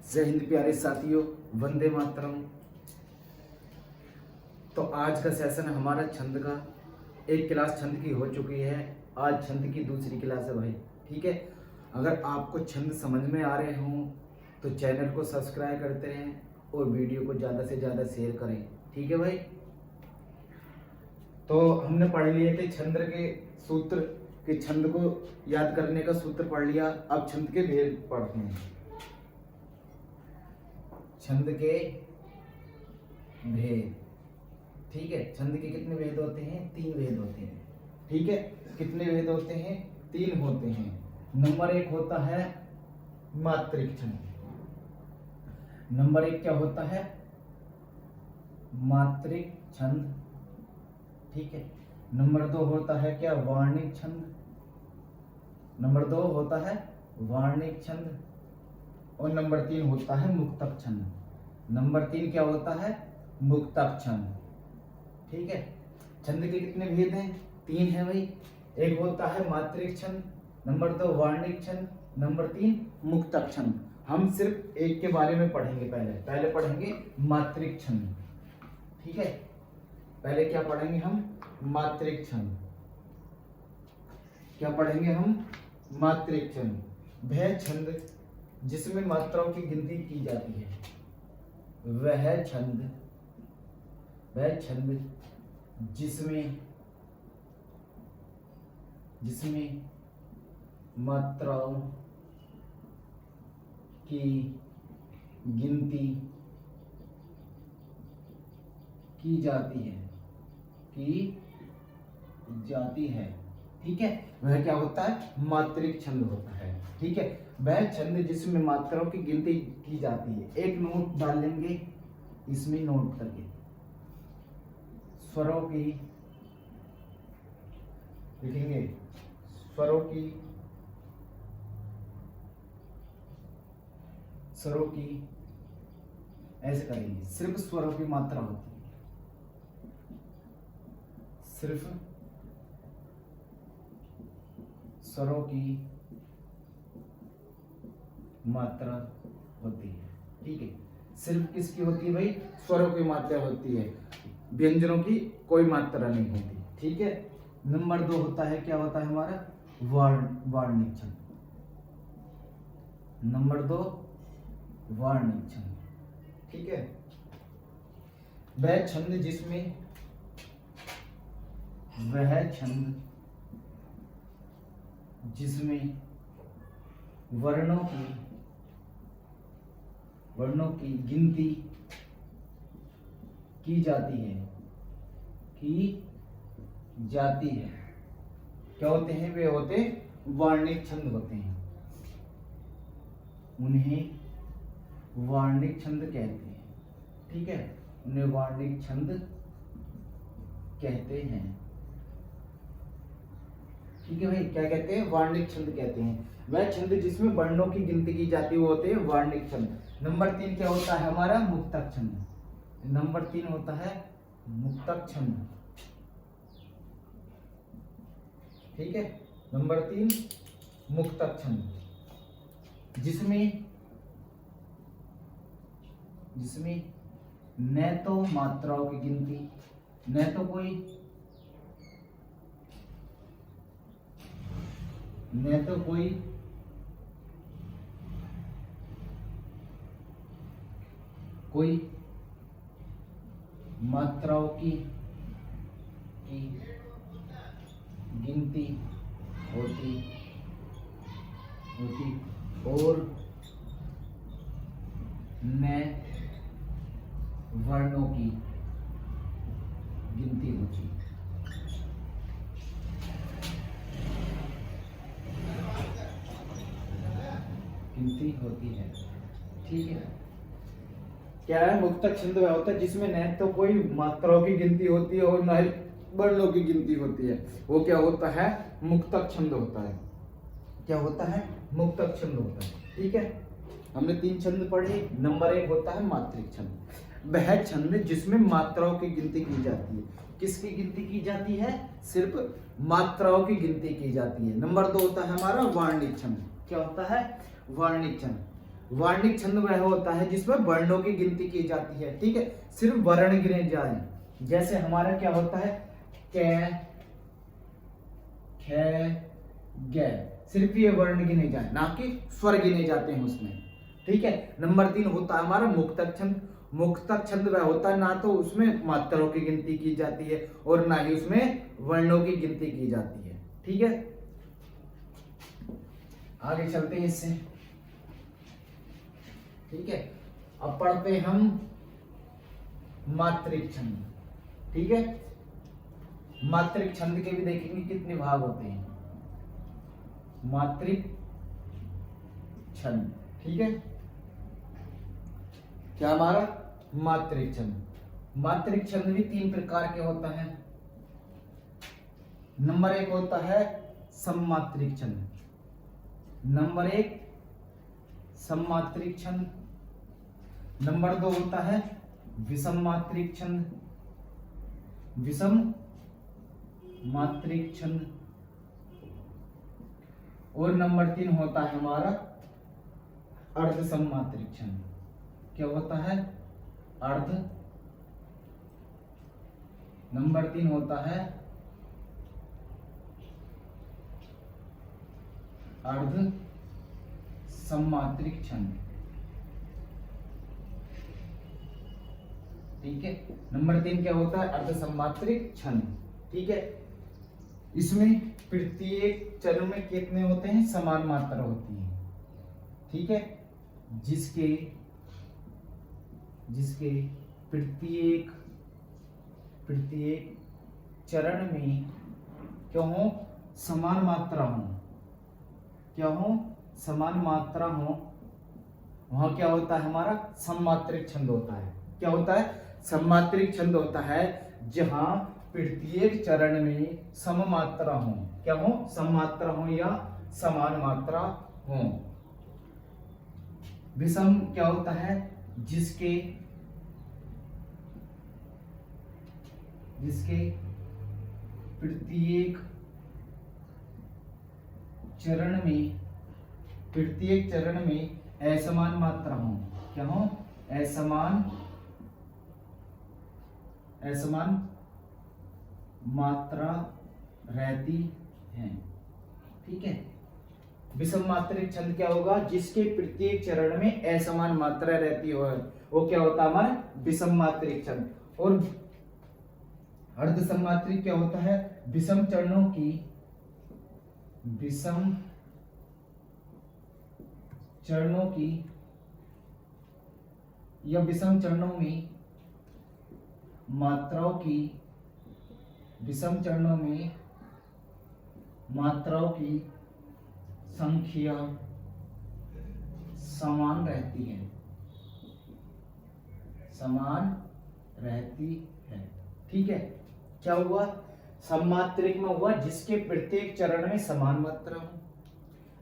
जय हिंद प्यारे साथियों, वंदे मातरम। तो आज का सेशन हमारा छंद का, एक क्लास छंद की हो चुकी है, आज छंद की दूसरी क्लास है भाई। ठीक है, अगर आपको छंद समझ में आ रहे हों तो चैनल को सब्सक्राइब करते रहें और वीडियो को ज़्यादा से ज़्यादा शेयर करें। ठीक है भाई। तो हमने पढ़ लिए थे छंद के सूत्र, कि छंद को याद करने का सूत्र पढ़ लिया। अब छंद के भेद पढ़ते हैं। छंद के भेद, ठीक है। छंद के कितने भेद होते हैं? 3 भेद होते हैं। ठीक है, कितने भेद होते हैं? 3 होते हैं। नंबर 1 होता है मात्रिक छंद। नंबर 1 क्या होता है? मात्रिक छंद। ठीक है। नंबर 2 होता है क्या? वार्णिक छंद। नंबर 2 होता है वार्णिक छंद। और नंबर 3 होता है मुक्तक छंद। नंबर 3 क्या होता है? मुक्तक छंद। ठीक है। छंद के कितने भेद हैं? 3 है भाई। एक होता है मात्रिक छंद, नंबर 2 वार्णिक छंद, नंबर 3 मुक्तक छंद। हम सिर्फ एक के बारे में पढ़ेंगे। पहले पढ़ेंगे मात्रिक छंद। ठीक है, पहले क्या पढ़ेंगे हम? मात्रिक छंद। क्या पढ़ेंगे हम? मात्रिक छंद। वह छंद जिसमें मात्राओं की गिनती की जाती है, वह छंद जिसमें मात्राओं की गिनती की जाती है। ठीक है, वह क्या होता है? मात्रिक छंद होता है। ठीक है, वह छंद जिसमें मात्राओं की गिनती की जाती है। एक नोट डाल लेंगे इसमें, नोट करके स्वरों की लिखेंगे, स्वरों की ऐसे करेंगे। सिर्फ स्वरों की मात्रा होती है, सिर्फ स्वरों की मात्रा होती है। ठीक है, सिर्फ किसकी होती है भाई? स्वरों की मात्रा होती है, व्यंजनों की कोई मात्रा नहीं होती। ठीक है। नंबर 2 होता है, क्या होता है हमारा? वार्णिक छंद। नंबर 2 वार्णिक छंद। ठीक है, वह छंद जिसमें वर्णों की गिनती की जाती है। क्या होते हैं? वे होते वार्णिक छंद होते हैं। उन्हें वार्णिक छंद कहते हैं। ठीक है, उन्हें वार्णिक छंद कहते हैं। ठीक है भाई, क्या कहते हैं? वार्णिक छंद कहते हैं। वह छंद जिसमें वर्णों की गिनती की जाती है वो होते हैं वार्णिक छंद। नंबर 3 क्या होता है हमारा? मुक्तक छंद। नंबर 3 होता है मुक्तक छंद। ठीक है, नंबर 3 मुक्तक छंद, जिसमें न तो मात्राओं की गिनती, न तो कोई मात्राओं की गिनती होती और न वर्णों की गिनती होती है। ठीक है, क्या है? मुक्तक छंद वह होता है जिसमें न तो कोई मात्राओं की गिनती होती है और न ही वर्णों की गिनती होती है। वो क्या होता है? मुक्तक छंद होता है। क्या होता है? मुक्तक छंद होता है। ठीक है, हमने 3 छंद पढ़े। नंबर 1 होता है मात्रिक छंद। वह छंद जिसमें मात्राओं की गिनती की जाती है। किसकी गिनती की जाती है? सिर्फ मात्राओं की गिनती की जाती है। नंबर 2 होता है हमारा वार्णिक छंद। क्या होता है? वार्णिक छंद। वार्णिक छंद वह होता है जिसमें वर्णों की गिनती की जाती है, ठीक है, सिर्फ वर्ण गिने जाए। जैसे हमारा क्या होता है, क, ख, ग, सिर्फ ये वर्ण गिने जाए, ना कि स्वर गिने जाते हैं उसमें, ठीक है। नंबर 3 होता है हमारा मुक्तक छंद। मुक्तक छंद वह होता है ना तो उसमें मात्राओं की गिनती की जाती है और ना ही उसमें वर्णों की गिनती की जाती है, ठीक है। आगे चलते हैं इससे, ठीक है। अब पढ़ते हैं हम मात्रिक छंद, ठीक है। मात्रिक छंद के भी देखेंगे कितने भाग होते हैं। मात्रिक छंद, ठीक है, क्या हमारा मात्रिक छंद। मात्रिक छंद भी 3 प्रकार के होता है। नंबर 1 होता है सममात्रिक छंद। नंबर 1 सममात्रिक छंद। नंबर 2 होता है विषम मात्रिक छंद। विषम मात्रिक छंद। और नंबर 3 होता है हमारा अर्ध सममात्रिक छंद। क्या होता है, अर्ध। नंबर 3 होता है अर्ध सममात्रिक छंद, ठीक है। नंबर 3 क्या होता है, अर्ध सममात्रिक छंद, ठीक है। इसमें प्रत्येक चरण में कितने होते हैं, समान मात्रा होती है, ठीक है। जिसके प्रत्येक चरण में क्या हो, समान मात्रा हो, क्या हो, समान मात्रा हो, वहां क्या होता है हमारा सममात्रिक छंद होता है। क्या होता है, सममात्रिक छंद होता है जहां प्रत्येक चरण में सम मात्रा हो, क्या हो, सम मात्रा हो या समान मात्रा हो। विषम क्या होता है, जिसके प्रत्येक चरण में असमान मात्रा हो, क्या हो, असमान मात्रा रहती है, ठीक है। विषम मात्रिक छंद क्या होगा, जिसके प्रत्येक चरण में असमान मात्रा रहती हो, वो क्या होता है हमारा विषम मात्रिक छंद। और अर्ध सममात्रिक क्या होता है, विषम चरणों की या विषम चरणों में मात्राओं की संख्या समान रहती है, ठीक है। क्या हुआ, सममात्रिक में हुआ जिसके प्रत्येक चरण में समान मात्रा हो।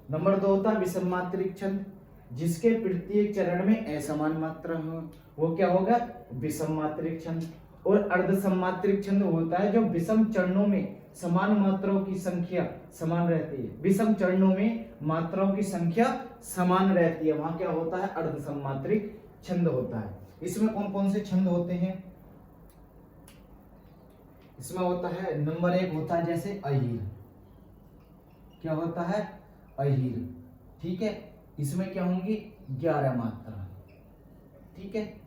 नंबर 2 होता है विषम मात्रिक छंद, जिसके प्रत्येक चरण में असमान मात्रा हो, वो क्या होगा, विषम मात्रिक छंद। और अर्ध सममात्रिक छंद होता है जो विषम चरणों में समान मात्राओं की संख्या समान रहती है। विषम चरणों में मात्राओं की संख्या समान रहती है, वहां क्या होता है, अर्ध सममात्रिक छंद होता है। इसमें कौन कौन से छंद होते हैं, इसमें होता है नंबर 1 होता है जैसे अहीर। क्या होता है, अहीर, ठीक है। इसमें क्या होंगी 11 मात्रा, ठीक है।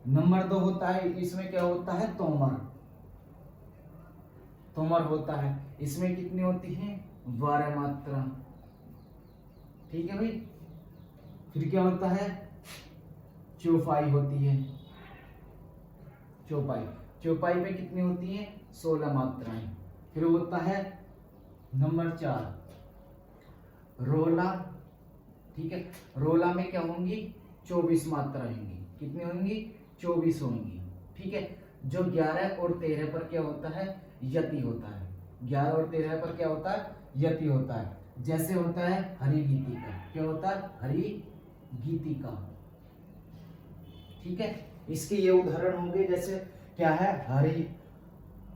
नंबर 2 होता है, इसमें क्या होता है, तोमर होता है। इसमें कितनी होती है, 12 मात्रा, ठीक है भाई। फिर क्या होता है, चौपाई होती है। चौपाई में कितनी होती है, 16 मात्राएं। फिर होता है नंबर 4 रोला, ठीक है। रोला में क्या होंगी, 24 मात्राएं होंगी। कितनी होंगी, 24 होंगी, ठीक है। जो 11 और 13 पर क्या होता है, यति होता है। 11 और 13 पर क्या होता है, यति होता है। जैसे होता है हरिगीतिका, क्या होता है, हरिगीतिका, ठीक है। इसके ये उदाहरण होंगे, जैसे क्या है,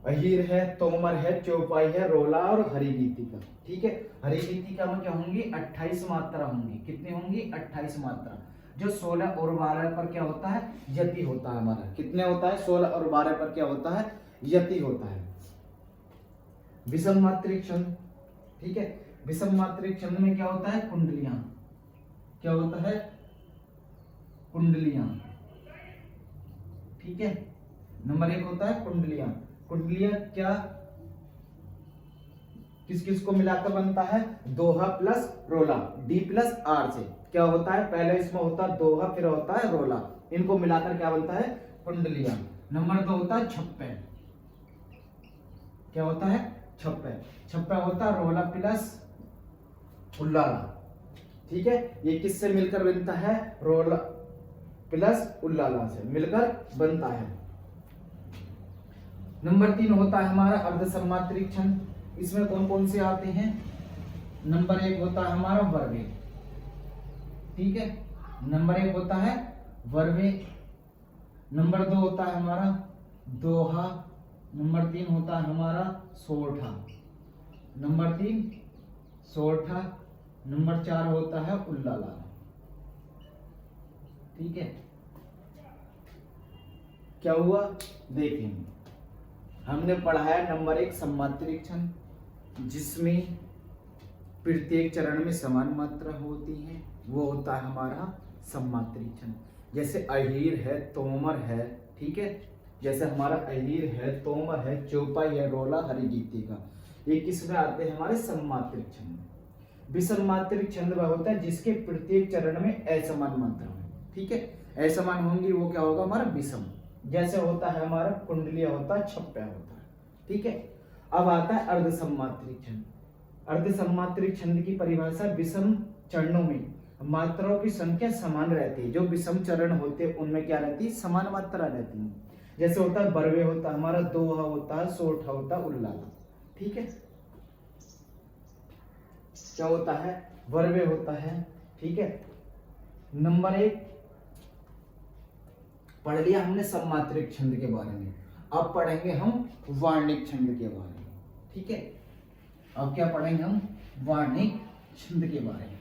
अहीर है, तोमर है, चौपाई है, रोला और हरी गीतिका। ठीक है, हरी गीतिका में क्या होंगी? 28 मात्रा होंगी। कितनी होंगी? 28 मात्रा। जो 16 और 12 पर क्या होता है? यति होता है हमारा। कितने होता है? 16 और 12 पर क्या होता है? यति होता है। विषम मात्रिक छंद। ठीक है, विषम मात्रिक छंद में क्या होता है? कुंडलियां। क्या होता है? कुंडलियां। ठीक है, नंबर 1 होता है कुंडलियां। कुंडलियां क्या किस किस को मिलाकर बनता है? दोहा प्लस रोला, डी प्लस आर से क्या होता है? पहले इसमें होता है दोहा, फिर होता है रोला, इनको मिलाकर क्या बनता है? कुंडलियां। नंबर 2 होता है छप्पे। क्या होता है? छप्पे। छप्पे होता है रोला प्लस उल्लाला। ठीक है, ये किससे मिलकर बनता है? रोला प्लस उल्लाला से मिलकर बनता है। नंबर 3 होता है हमारा अर्धसम्मात्रिक छंद। इसमें कौन कौन से आते हैं? नंबर 1 होता है हमारा वर्वे। ठीक है, नंबर 1 होता है वर्वे। नंबर 2 होता है हमारा दोहा। नंबर 3 होता है हमारा सोरठा। नंबर 3 सोरठा। नंबर 4 होता है उल्लाला। ठीक है, क्या हुआ? देखेंगे, हमने पढ़ा है नंबर 1 सम्मात्रिक छंद, जिसमें प्रत्येक चरण में समान मात्रा होती है, वो होता है हमारा सम्मात्रिक छंद। जैसे अहीर है, तोमर है। ठीक है, जैसे हमारा अहीर है, तोमर है, चौपाई है, रोला, हरी गीतिका, ये किस में आते हैं? हमारे सम्मात्रिक छंद। विसम्मात्रिक छंद वह होता है जिसके प्रत्येक चरण में असमान मात्रा हो। ठीक है, असमान होंगी, वो क्या होगा? हमारा विषम। जैसे होता है हमारा कुंडलिया होता है, छप्पा होता है। ठीक है, अब आता है अर्धसम्मात्रिक छंद। अर्धसम्मात्रिक छंद की परिभाषा, विषम चरणों में मात्राओं की संख्या समान रहती है। जो विषम चरण होते हैं उनमें क्या रहती है? समान मात्रा रहती है। जैसे होता है बरवे होता है हमारा, दोहा होता है, सोरठा होता है, उल्लाला। ठीक है, क्या होता है? वर्वे होता है। ठीक है, नंबर 1 पढ़ लिया हमने सम्मात्रिक छंद के बारे में। अब पढ़ेंगे हम वार्णिक छंद के बारे में। ठीक है, अब क्या पढ़ेंगे हम? वार्णिक छंद के बारे में।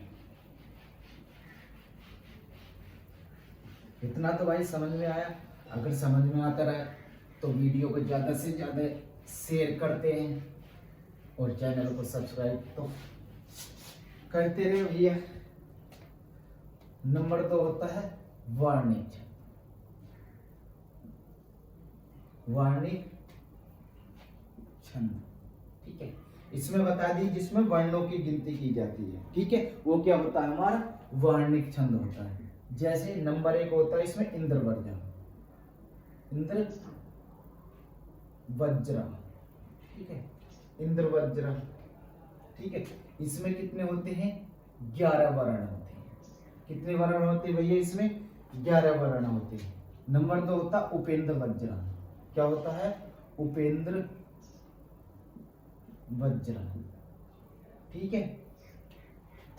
इतना तो भाई समझ में आया। अगर समझ में आता रहा तो वीडियो को ज्यादा से ज्यादा शेयर करते हैं और चैनल को सब्सक्राइब तो करते रहे भैया। नंबर 2 होता है वार्णिक छंद। वार्णिक छंद, ठीक है, इसमें बता दी जिसमें वर्णों की गिनती की जाती है। ठीक है, वो क्या होता है? हमारा वार्णिक छंद होता है। जैसे नंबर 1 होता है इसमें इंद्र वज्रा। इंद्र वज्रा। ठीक है, इंद्र वज्रा। ठीक है, इसमें कितने होते हैं? 11 वर्ण होते हैं। कितने वर्ण होते हैं भैया? इसमें 11 वर्ण होते हैं। नंबर 2 होता है उपेंद्र वज्रा। क्या होता है? उपेंद्र वज्रा। ठीक है,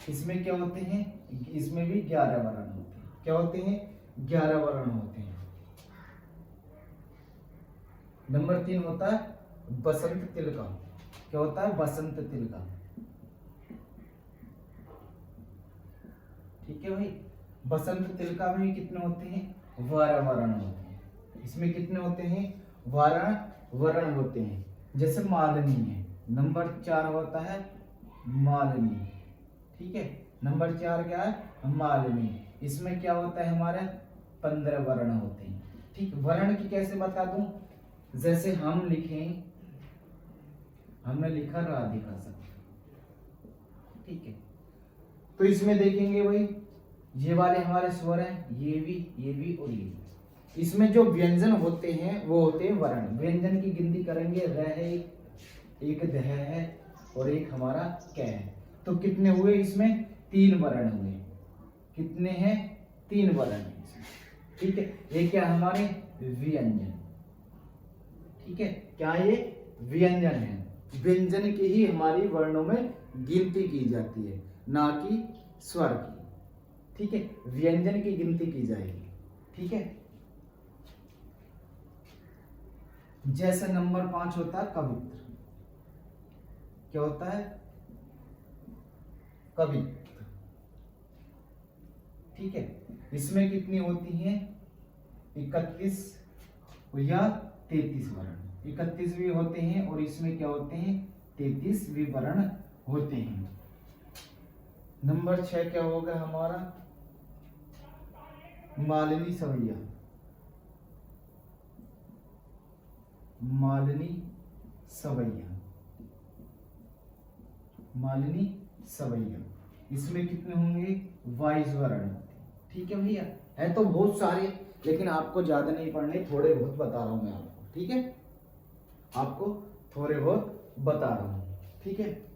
इसमें क्या होते हैं? इसमें भी 11 वर्ण होते हैं। क्या होते हैं? 11 वर्ण होते हैं। नंबर 3 होता है बसंत तिलका। क्या होता है? बसंत तिलका। ठीक है भाई, बसंत तिलका में कितने होते हैं? 12 वर्ण होते हैं। इसमें कितने होते हैं? 12 वर्ण होते हैं। जैसे मालिनी है, नंबर 4 होता है मालिनी। ठीक है, नंबर 4 क्या है? मालिनी। इसमें क्या होता है? हमारे 15 वर्ण होते हैं। ठीक, वर्ण की कैसे बता दूं? जैसे हम लिखें, हमने लिखा राधिका शब्द। ठीक है, तो इसमें देखेंगे भाई, ये वाले हमारे स्वर हैं, ये भी और ये भी। इसमें जो व्यंजन होते हैं वो होते हैं वर्ण। व्यंजन की गिनती करेंगे, रह एक दह है और एक हमारा कै है। तो कितने हुए? इसमें 3 वर्ण हुए। कितने हैं? 3 वर्ण हैं। ठीक है, ये क्या हमारे? व्यंजन। ठीक है, क्या ये? व्यंजन है। व्यंजन की ही हमारी वर्णों में गिनती की जाती है, ना कि स्वर की। ठीक है, व्यंजन की गिनती की जाएगी। ठीक है, जैसे नंबर 5 होता है कवित्र, क्या होता है? कवित्र। ठीक है, इसमें कितनी होती हैं? 31 या 33 वर्ण। 31 भी होते हैं और इसमें क्या होते हैं? 33 भी वर्ण होते हैं। नंबर 6 क्या होगा हमारा? मालिनी सवैया। मालिनी सवैया। मालिनी सवैया, इसमें कितने होंगे? 22 वर्ण होते हैं। ठीक है भैया, है तो बहुत सारे, लेकिन आपको ज्यादा नहीं पढ़ने, थोड़े बहुत बता रहा हूं मैं आपको। ठीक है, आपको थोड़े बहुत बता रहा हूं। ठीक है,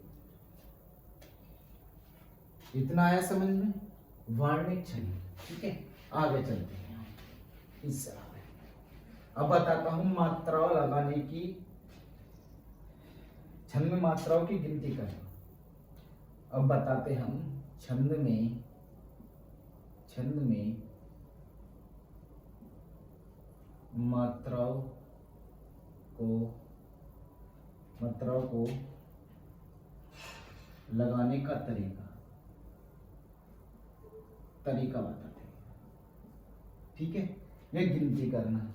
इतना आया समझ में? वर्णिक छंद। ठीक है, आगे चलते हैं। इससे आगे अब बताता हूं मात्राओं लगाने की, छंद में मात्राओं की गिनती करना। अब बताते हम छंद में मात्राओं को लगाने का तरीका बताते हैं। ठीक है, ये गिनती करना,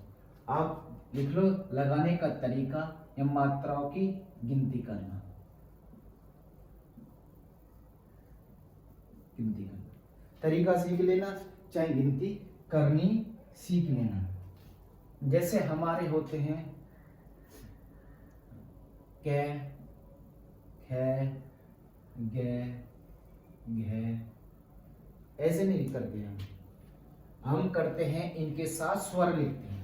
आप लिख लो लगाने का तरीका या मात्राओं की गिनती करना। तरीका सीख लेना, चाहे गिनती करनी सीख लेना। जैसे हमारे होते हैं कै, खे, गे, घे, ऐसे नहीं करते हम करते हैं इनके साथ स्वर लिखते हैं।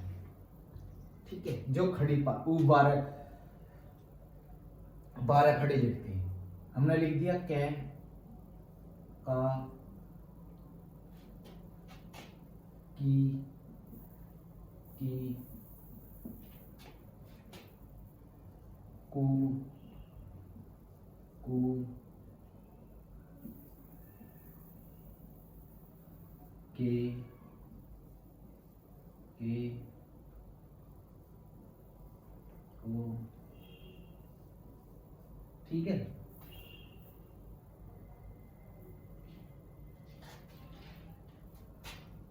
ठीक है, जो खड़ी पा 12 खड़े लिखते हैं। हमने लिख दिया कै, का, की, कु, के, को। ठीक है,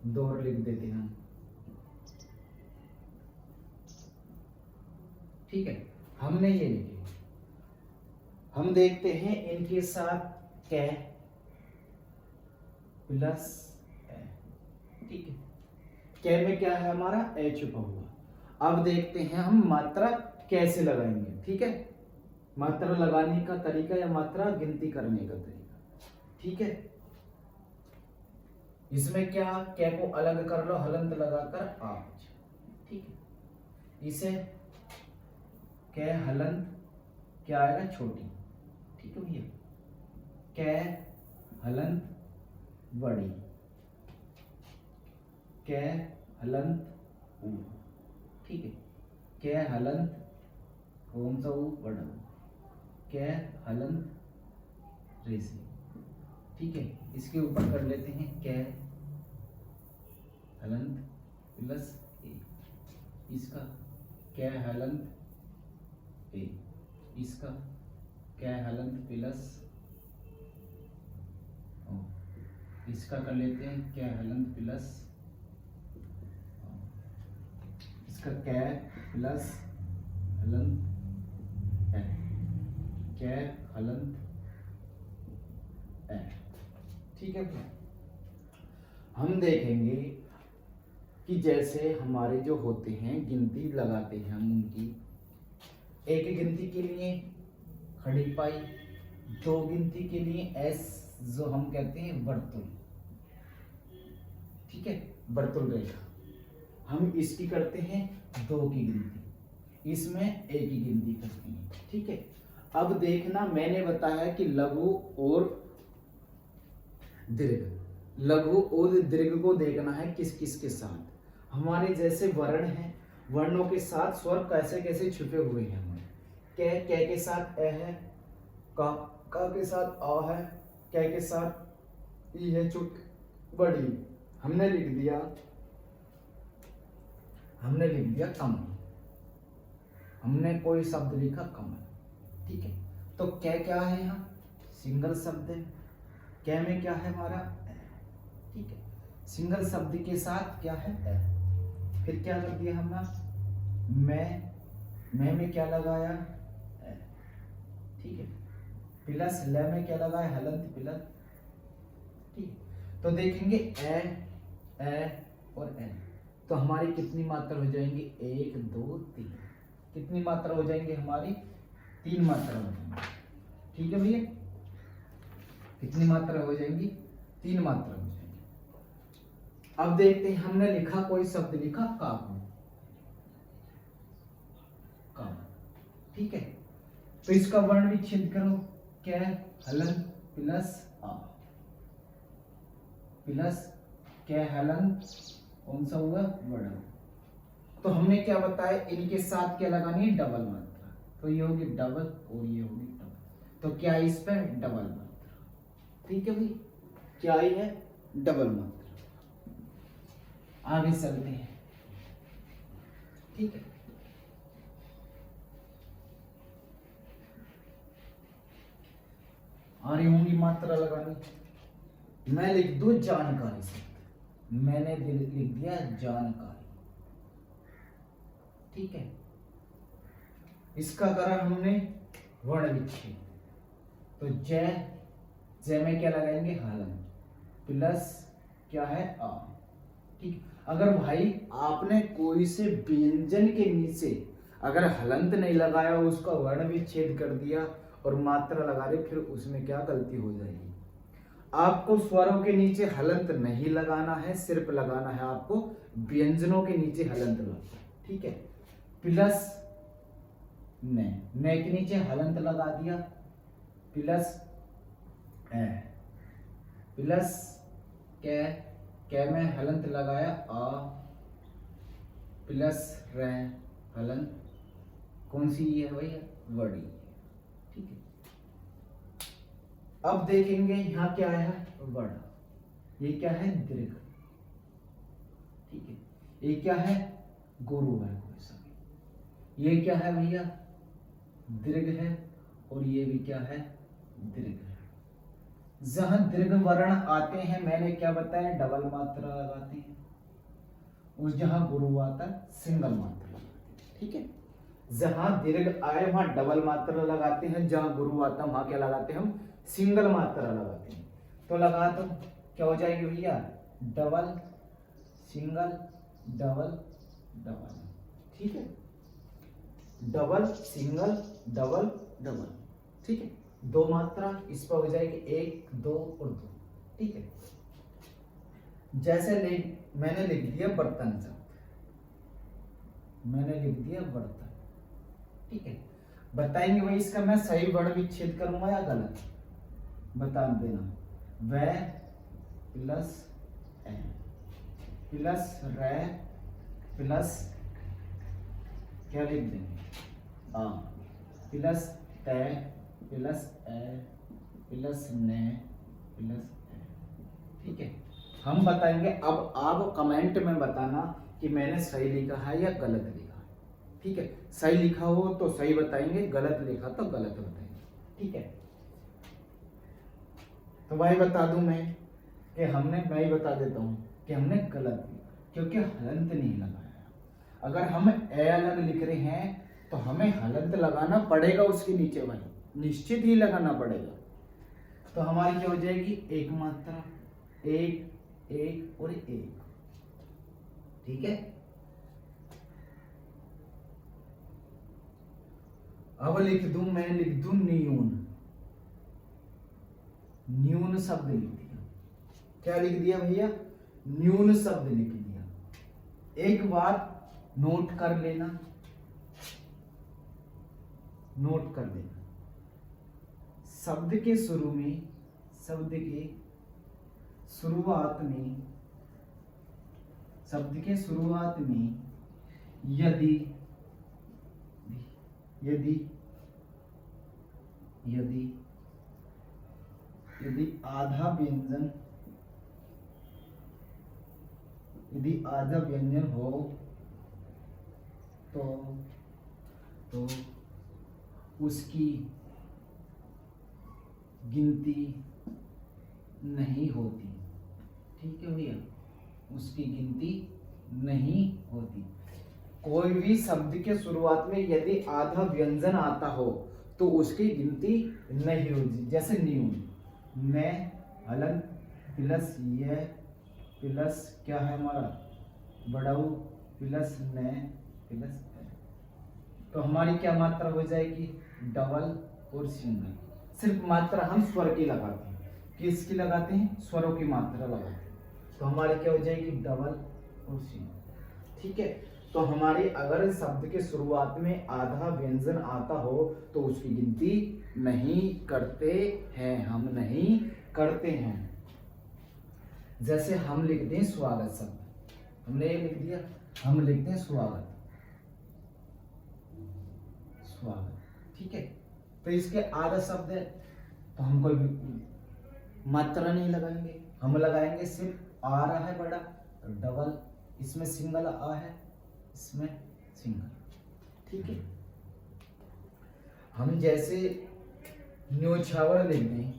दोहर लिख देते हैं। ठीक है, हमने ये लिखे। हम देखते हैं इनके साथ कै प्लस ए। ठीक है, कै में क्या है हमारा? ए छुपा हुआ। अब देखते हैं हम मात्रा कैसे लगाएंगे। ठीक है, मात्रा लगाने का तरीका या मात्रा गिनती करने का तरीका। ठीक है, इसमें क्या, कै को अलग कर लो हलंत लगाकर आज। ठीक है, इसे कै हलंत क्या आएगा? छोटी। ठीक है भैया, कै हलंत बड़ी, कै हलंत ऊ। ठीक है, कै हलंत कौन सा ऊ? बड़ा। कै हलंत रेसी। ठीक है, इसके ऊपर कर लेते हैं कै हलंत प्लस ए, इसका कै हलंत ए, इसका कै हलंत प्लस ओ, इसका कर लेते हैं कै हलंत प्लस, इसका कै प्लस हलंत ए, कै हलंत ए। ठीक है, हम देखेंगे कि जैसे हमारे जो होते हैं गिनती लगाते हैं हम उनकी, एक गिनती के लिए खड़ी पाई, 2 गिनती के लिए एस, जो हम कहते हैं वर्तुल। ठीक है, वर्तुल रेखा, हम इसकी करते हैं 2 की गिनती, इसमें 1 की गिनती करते हैं। ठीक है, अब देखना मैंने बताया कि लघु और दीर्घ, लघु और दीर्घ को देखना है किस किस के साथ। हमारे जैसे वर्ण हैं, वर्णों के साथ स्वर कैसे कैसे छुपे हुए हैं हमारे। कै के साथ ए है, का के साथ आ है, कै के साथ ई है चुप बड़ी। हमने लिख दिया कम। हमने कोई शब्द लिखा कमल, ठीक है। तो क्या क्या है यहाँ, सिंगल शब्द है। क्या में क्या है हमारा, ठीक है। सिंगल शब्द के साथ क्या है, फिर क्या कर दिया हमने, मैं में क्या लगाया, ठीक है। प्लस ल में क्या लगाया, हलंत प्लस, ठीक है। तो देखेंगे ए और ए, तो हमारी कितनी मात्रा हो जाएंगी, 1 2 3, कितनी मात्रा हो जाएंगे हमारी, 3 मात्रा हो जाएंगी, ठीक है भैया। कितनी मात्रा हो जाएंगी, 3 मात्रा हो जाएंगी। अब देखते हैं, हमने लिखा कोई शब्द लिखा काबू, ठीक है। तो इसका वर्ण विच्छेद करो, क्या है, हलन प्लस आ, प्लस क्या है, हलन कौन सा हुआ, वर्ण। तो हमने क्या बताया, इनके साथ क्या लगानी है, डबल मात्रा। तो ये होगी डबल और ये होगी डबल, तो क्या इस पे डबल मात्रा, ठीक है भाई, क्या आई है, डबल मात्रा। आगे चलते हैं, ठीक है। आ रही होंगी मात्रा लगानी। मैं लिख दूं जानकारी से, मैंने लिख दिया जानकारी, ठीक है। इसका करा हमने वर्ण विच्छेद, तो जय में क्या लगाएंगे, हलन प्लस क्या है, आ, ठीक। अगर भाई आपने कोई से व्यंजन के नीचे अगर हलंत नहीं लगाया, उसका वर्ण विच्छेद कर दिया और मात्रा लगा रहे, फिर उसमें क्या गलती हो जाएगी। आपको स्वरों के नीचे हलंत नहीं लगाना है, सिर्फ लगाना है आपको व्यंजनों के नीचे हलंत लगाना, ठीक है। प्लस ने के नीचे हलंत लगा दिया, प्लस प्लस क्या में हलंत लगाया, आ प्लस रे, हलंत कौन सी है भैया, बड़ी, ठीक है। अब देखेंगे यहाँ क्या है, वर्ण, ये क्या है, दीर्घ, ठीक है। ये क्या है, गुरु है कोई सा, ये क्या है भैया, दीर्घ है, और ये भी क्या है, दीर्घ है। जहां दीर्घ वर्ण आते हैं, मैंने क्या बताया, डबल मात्रा लगाते हैं, उस जहां गुरु आता है सिंगल मात्रा, ठीक है। जहां दीर्घ आए वहां डबल मात्रा लगाते हैं, जहां गुरु आता है वहां क्या लगाते हैं, हम सिंगल मात्रा लगाते हैं। तो लगा तो क्या हो जाएगी भैया, डबल सिंगल डबल डबल, ठीक है। डबल सिंगल डबल डबल, ठीक है। 2 मात्रा इस पर हो जाएगी, 1 2 और 2, ठीक है। जैसे मैंने लिख दिया बर्तन शब्द, मैंने लिख दिया बर्तन, ठीक है। बताएंगे भाई इसका मैं सही वर्ण विच्छेद करूंगा या गलत, बता देना। वह प्लस ए प्लस रे प्लस क्या लिख देंगे, आ प्लस ते प्लस ए प्लस ने प्लस ए, ठीक है। हम बताएंगे, अब आप कमेंट में बताना कि मैंने सही लिखा है या गलत लिखा है, ठीक है। सही लिखा हो तो सही बताएंगे, गलत लिखा तो गलत बताएंगे, ठीक है। तो भाई बता दूं मैं मैं ही बता देता हूं कि हमने गलत लिखा, क्योंकि हलंत नहीं लगाया। अगर हम ए अलग लिख रहे हैं तो हमें हलंत लगाना पड़ेगा उसके नीचे, भाई निश्चित ही लगाना पड़ेगा। तो हमारी क्या हो जाएगी, 1 मात्रा, 1 1 और 1, ठीक है। अब मैं लिख दूं न्यून, न्यून शब्द लिख दिया, क्या लिख दिया भैया, न्यून शब्द लिख दिया। एक बार नोट कर लेना, नोट कर लेना, शब्द के शुरू में, शब्द के शुरुआत में, शब्द के शुरुआत में यदि यदि यदि यदि आधा व्यंजन यदि आधा व्यंजन हो तो तो उसकी गिनती नहीं होती। ठीक है भैया, उसकी गिनती नहीं होती। कोई भी शब्द के शुरुआत में यदि आधा व्यंजन आता हो तो उसकी गिनती नहीं होगी। जैसे न्यून, मैं, हलन प्लस यह प्लस क्या है हमारा बड़ाऊ प्लस न प्लस, तो हमारी क्या मात्रा हो जाएगी, डबल और सिंगल। सिर्फ मात्रा हम स्वर की लगाते हैं। किसकी लगाते हैं, स्वरों की मात्रा लगाते हैं। तो हमारी क्या हो जाएगी, डबल और सिंगल। ठीक है, तो हमारे अगर शब्द के शुरुआत में आधा व्यंजन आता हो तो उसकी गिनती नहीं करते हैं, हम नहीं करते हैं। जैसे हम लिखते हैं स्वागत शब्द, हमने ये लिख दिया, हम लिखते हैं स्वागत, स्वागत। ठीक है, तो इसके आधा शब्द है तो हम कोई भी मात्रा नहीं लगाएंगे, हम लगाएंगे सिर्फ आ रहा है बड़ा डबल, इसमें सिंगल आ है, इसमें सिंगल। ठीक है, हम जैसे न्योछावर लिख दें,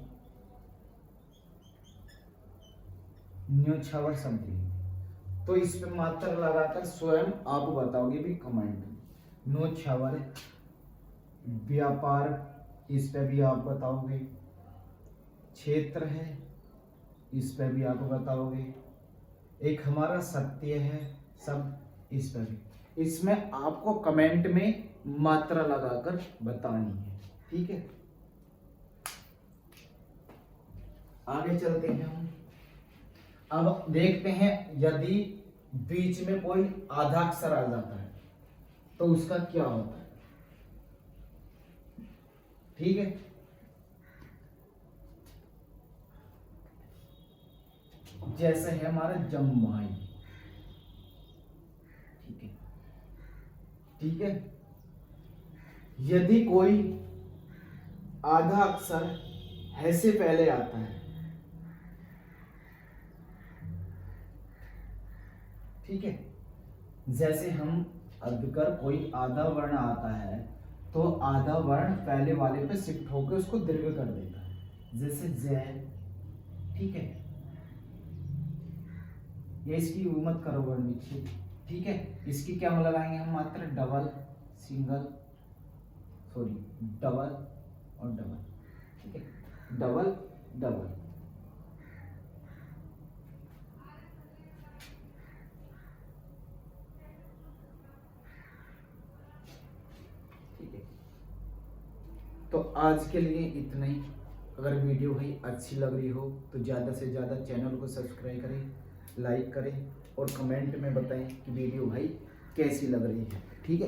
न्योछावर शब्द लिख दें तो इस पे मात्रा लगाकर स्वयं आप बताओगे भी कमेंट में। न्योछावर व्यापार, इस पे भी आप बताओगे। क्षेत्र है, इस पे भी आप बताओगे। एक हमारा सत्य है शब्द, इस पे भी। इसमें आपको कमेंट में मात्रा लगाकर बतानी है। ठीक है, आगे चलते हैं हम। अब देखते हैं यदि बीच में कोई आधा अक्षर आ जाता है तो उसका क्या होता है। ठीक है, जैसे है हमारा जम्माई। ठीक है, ठीक है, यदि कोई आधा अक्षर है से पहले आता है, ठीक है, जैसे हम अगर कोई आधा वर्ण आता है तो आधा वर्ण पहले वाले पे शिफ्ट होकर उसको दीर्घ कर देता है। जैसे जय, ठीक है, ये इसकी उम्मत करो वर्ण विच्छेद। ठीक है, इसकी क्या लगाएंगे हम मात्रा, डबल सिंगल, सॉरी डबल और डबल। ठीक है, डबल डबल। ठीक है, तो आज के लिए इतना ही। अगर वीडियो भाई अच्छी लग रही हो तो ज़्यादा से ज़्यादा चैनल को सब्सक्राइब करें, लाइक करें और कमेंट में बताएं कि वीडियो भाई कैसी लग रही है। ठीक है।